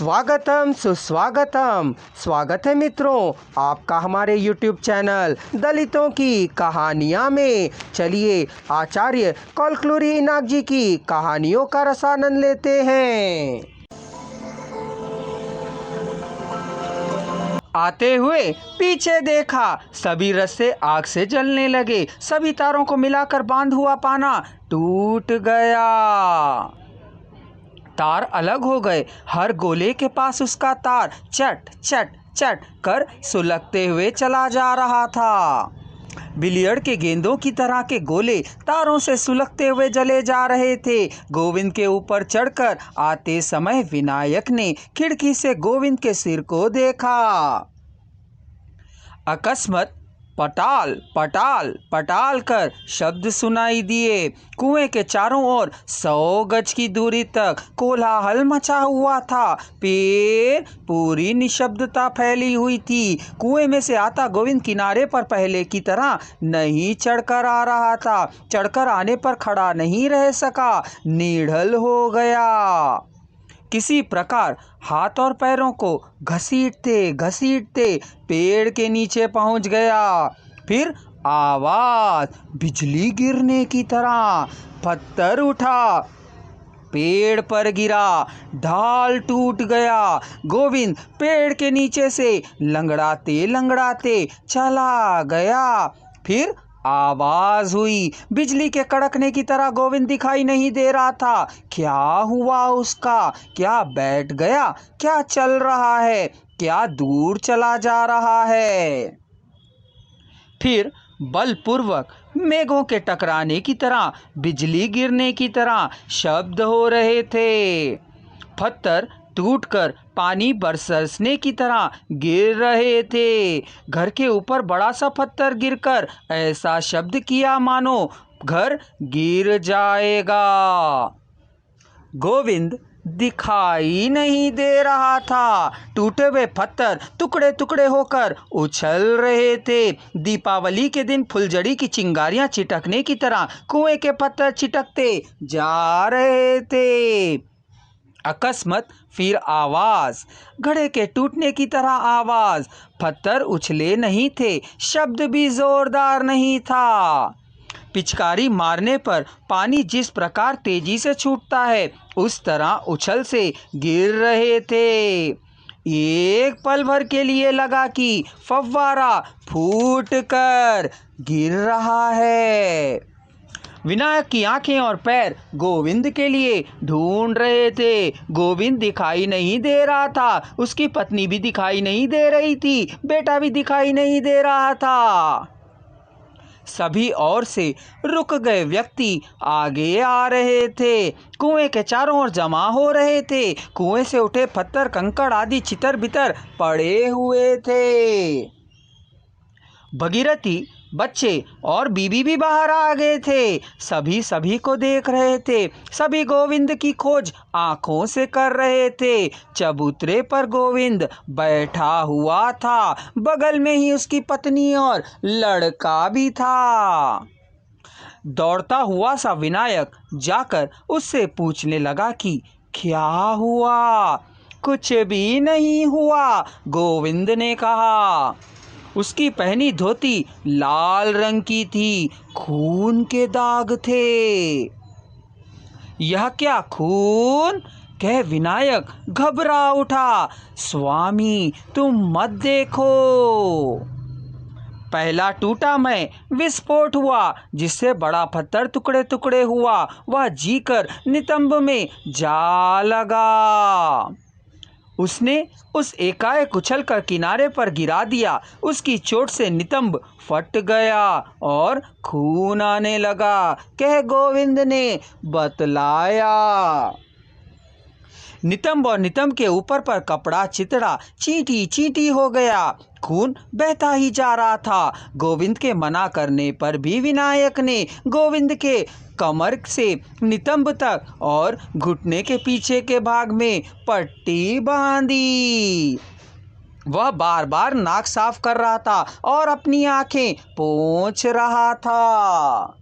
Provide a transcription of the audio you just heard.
स्वागतम सुस्वागतम। स्वागत है मित्रों आपका हमारे YouTube चैनल दलितों की कहानियाँ में। चलिए आचार्य कलकुलरी इनाक जी की कहानियों का रसानंद लेते हैं। आते हुए पीछे देखा, सभी रस्से आग से जलने लगे। सभी तारों को मिलाकर बांध हुआ पाना टूट गया। तार अलग हो गए। हर गोले के पास उसका तार चट चट चट कर सुलगते हुए चला जा रहा था। बिलियर्ड के गेंदों की तरह के गोले तारों से सुलगते हुए जले जा रहे थे। गोविंद के ऊपर चढ़कर आते समय विनायक ने खिड़की से गोविंद के सिर को देखा। अकस्मात पटाल पटाल पटाल कर शब्द सुनाई दिए। कुएं के चारों ओर 100 गज की दूरी तक कोलाहल मचा हुआ था। फिर पूरी निशब्दता फैली हुई थी। कुएं में से आता गोविंद किनारे पर पहले की तरह नहीं चढ़कर आ रहा था। चढ़कर आने पर खड़ा नहीं रह सका, निढल हो गया। किसी प्रकार हाथ और पैरों को घसीटते घसीटते पेड़ के नीचे पहुंच गया। फिर आवाज बिजली गिरने की तरह। पत्थर उठा, पेड़ पर गिरा, ढाल टूट गया। गोविंद पेड़ के नीचे से लंगड़ाते लंगड़ाते चला गया। फिर आवाज हुई। बिजली के कड़कने की तरह गोविंद दिखाई नहीं दे रहा था। क्या हुआ उसका? क्या बैठ गया? क्या चल रहा है? क्या दूर चला जा रहा है? फिर बलपूर्वक मेघों के टकराने की तरह, बिजली गिरने की तरह शब्द हो रहे थे। पत्थर टूटकर पानी बरसने की तरह गिर रहे थे। घर के ऊपर बड़ा सा पत्थर गिरकर ऐसा शब्द किया मानो घर गिर जाएगा। गोविंद दिखाई नहीं दे रहा था। टूटे हुए पत्थर टुकड़े टुकड़े होकर उछल रहे थे। दीपावली के दिन फुलझड़ी की चिंगारियां चिटकने की तरह कुएं के पत्थर चिटकते जा रहे थे। अकस्मात फिर आवाज, घड़े के टूटने की तरह आवाज। पत्थर उछले नहीं थे, शब्द भी जोरदार नहीं था। पिचकारी मारने पर पानी जिस प्रकार तेजी से छूटता है, उस तरह उछल से गिर रहे थे। एक पल भर के लिए लगा कि फव्वारा फूट कर गिर रहा है। विनायक की आंखें और पैर गोविंद के लिए ढूंढ रहे थे। गोविंद दिखाई नहीं दे रहा था। उसकी पत्नी भी दिखाई नहीं दे रही थी। बेटा भी दिखाई नहीं दे रहा था। सभी ओर से रुक गए व्यक्ति आगे आ रहे थे। कुएं के चारों ओर जमा हो रहे थे। कुएं से उठे पत्थर कंकड़ आदि छितर बितर पड़े हुए थे। भगीरथी, बच्चे और बीबी भी बाहर आ गए थे। सभी को देख रहे थे। सभी गोविंद की खोज आंखों से कर रहे थे। चबूतरे पर गोविंद बैठा हुआ था। बगल में ही उसकी पत्नी और लड़का भी था। दौड़ता हुआ सा विनायक जाकर उससे पूछने लगा कि क्या हुआ? कुछ भी नहीं हुआ, गोविंद ने कहा। उसकी पहनी धोती लाल रंग की थी। खून के दाग थे। यह क्या खून? कह विनायक घबरा उठा। स्वामी तुम मत देखो। पहला टूटा में विस्फोट हुआ, जिससे बड़ा पत्थर टुकड़े टुकड़े हुआ। वह जीकर नितंब में जा लगा। उसने उस एकाएक उछल कर किनारे पर गिरा दिया। उसकी चोट से नितंब फट गया और खून आने लगा। कह गोविंद ने बतलाया। नितंब और नितंब के ऊपर पर कपड़ा चितड़ा चींटी चींटी हो गया। खून बहता ही जा रहा था। गोविंद के मना करने पर भी विनायक ने गोविंद के कमर से नितंब तक और घुटने के पीछे के भाग में पट्टी बांधी। वह बार बार नाक साफ कर रहा था और अपनी आंखें पोंछ रहा था।